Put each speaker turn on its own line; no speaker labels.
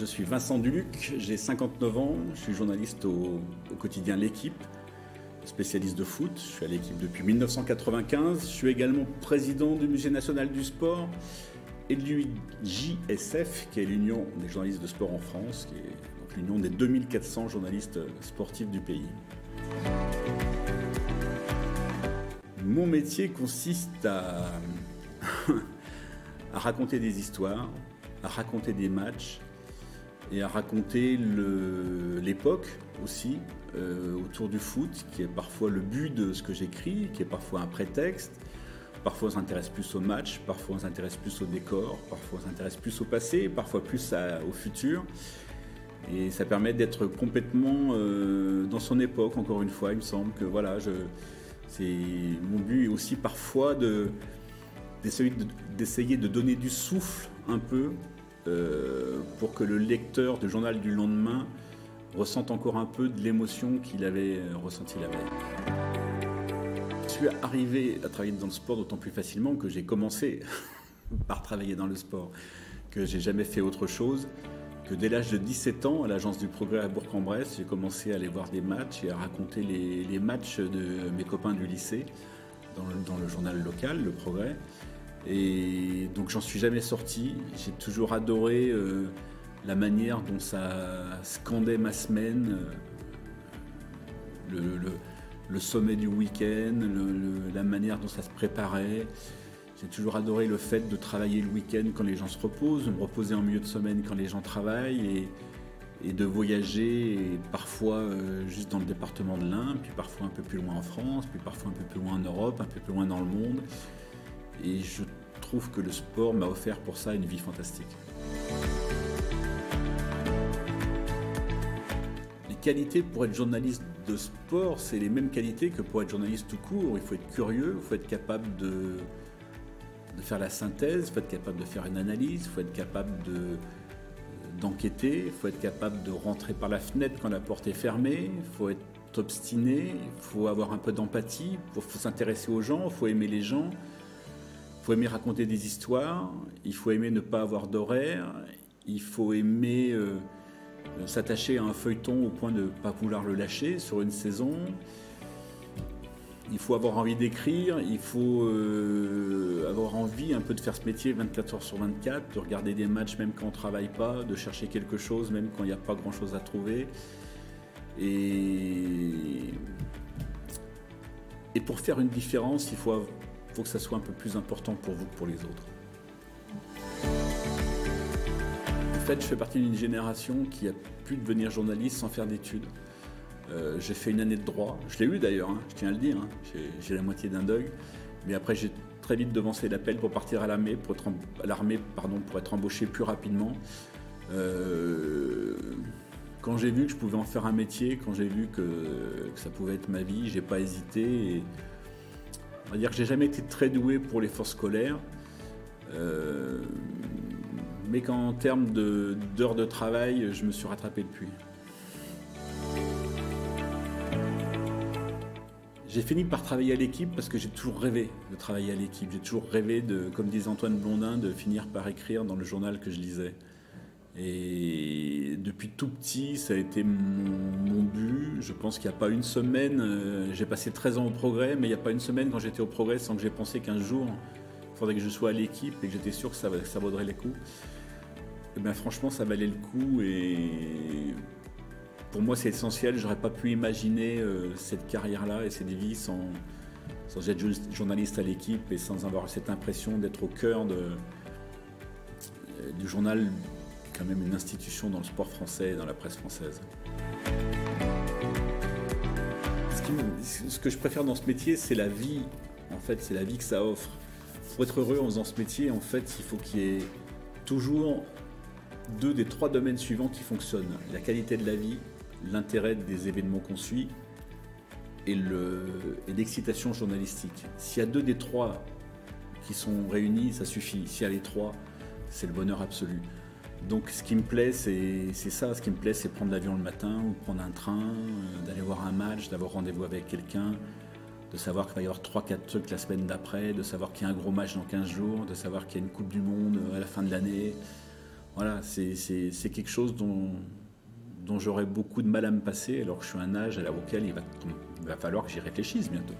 Je suis Vincent Duluc, j'ai 59 ans, je suis journaliste au quotidien L'Équipe, spécialiste de foot. Je suis à L'Équipe depuis 1995. Je suis également président du Musée national du sport et de l'UJSF, qui est l'Union des journalistes de sport en France, qui est donc l'union des 2400 journalistes sportifs du pays. Mon métier consiste à raconter des histoires, à raconter des matchs et à raconter l'époque aussi autour du foot, qui est parfois le but de ce que j'écris, qui est parfois un prétexte. Parfois on s'intéresse plus au match, parfois on s'intéresse plus au décor, parfois on s'intéresse plus au passé, parfois plus au futur. Et ça permet d'être complètement dans son époque, encore une fois. Il me semble que voilà, mon but est aussi parfois d'essayer de donner du souffle un peu pour que le lecteur du journal du lendemain ressente encore un peu de l'émotion qu'il avait ressentie la veille. Je suis arrivé à travailler dans le sport d'autant plus facilement que j'ai commencé par travailler dans le sport, que j'ai jamais fait autre chose, que dès l'âge de 17 ans, à l'Agence du Progrès à Bourg-en-Bresse, j'ai commencé à aller voir des matchs et à raconter les matchs de mes copains du lycée dans le journal local, Le Progrès. Et donc j'en suis jamais sorti. J'ai toujours adoré la manière dont ça scandait ma semaine, le sommet du week-end, la manière dont ça se préparait. J'ai toujours adoré le fait de travailler le week-end quand les gens se reposent, de me reposer en milieu de semaine quand les gens travaillent et de voyager, et parfois juste dans le département de l'Ain, puis parfois un peu plus loin en France, puis parfois un peu plus loin en Europe, un peu plus loin dans le monde. Et je trouve que le sport m'a offert pour ça une vie fantastique. Les qualités pour être journaliste de sport, c'est les mêmes qualités que pour être journaliste tout court. Il faut être curieux, il faut être capable de faire la synthèse, il faut être capable de faire une analyse, il faut être capable d'enquêter, il faut être capable de rentrer par la fenêtre quand la porte est fermée, il faut être obstiné, il faut avoir un peu d'empathie, il faut s'intéresser aux gens, il faut aimer les gens. Il faut aimer raconter des histoires, il faut aimer ne pas avoir d'horaire, il faut aimer s'attacher à un feuilleton au point de ne pas vouloir le lâcher sur une saison. Il faut avoir envie d'écrire, il faut avoir envie un peu de faire ce métier 24 heures sur 24, de regarder des matchs même quand on ne travaille pas, de chercher quelque chose même quand il n'y a pas grand chose à trouver. Et pour faire une différence, il faut que ça soit un peu plus important pour vous que pour les autres. En fait, je fais partie d'une génération qui a pu devenir journaliste sans faire d'études. J'ai fait une année de droit, je l'ai eu d'ailleurs, je tiens à le dire, j'ai la moitié d'un deuil, mais après j'ai très vite devancé l'appel pour partir à l'armée, pour être embauché plus rapidement. Quand j'ai vu que je pouvais en faire un métier, quand j'ai vu que ça pouvait être ma vie, j'ai pas hésité. Et on va dire que j'ai jamais été très doué pour l'effort scolaire, mais qu'en termes d'heures de travail, je me suis rattrapé depuis. J'ai fini par travailler à L'Équipe parce que j'ai toujours rêvé de travailler à L'Équipe. J'ai toujours rêvé, comme disait Antoine Blondin, de finir par écrire dans le journal que je lisais. Et depuis tout petit, ça a été mon but. Je pense qu'il n'y a pas une semaine, j'ai passé 13 ans au Progrès, mais il n'y a pas une semaine quand j'étais au Progrès sans que j'ai pensé qu'un jour, il faudrait que je sois à L'Équipe et que j'étais sûr que ça vaudrait le coup. Et bien franchement, ça valait le coup et pour moi c'est essentiel. J'aurais pas pu imaginer cette carrière-là et cette vie sans être journaliste à L'Équipe et sans avoir cette impression d'être au cœur du journal, quand même une institution dans le sport français et dans la presse française. Ce que je préfère dans ce métier, c'est la vie. En fait, c'est la vie que ça offre. Pour être heureux en faisant ce métier, en fait, il faut qu'il y ait toujours 2 des 3 domaines suivants qui fonctionnent. La qualité de la vie, l'intérêt des événements qu'on suit et l'excitation journalistique. S'il y a 2 des 3 qui sont réunis, ça suffit. S'il y a les 3, c'est le bonheur absolu. Donc ce qui me plaît, c'est ça. Ce qui me plaît, c'est prendre l'avion le matin ou prendre un train, d'aller voir un match, d'avoir rendez-vous avec quelqu'un, de savoir qu'il va y avoir 3-4 trucs la semaine d'après, de savoir qu'il y a un gros match dans 15 jours, de savoir qu'il y a une Coupe du Monde à la fin de l'année. Voilà, c'est quelque chose dont j'aurais beaucoup de mal à me passer, alors que je suis à un âge auquel il va falloir que j'y réfléchisse bientôt.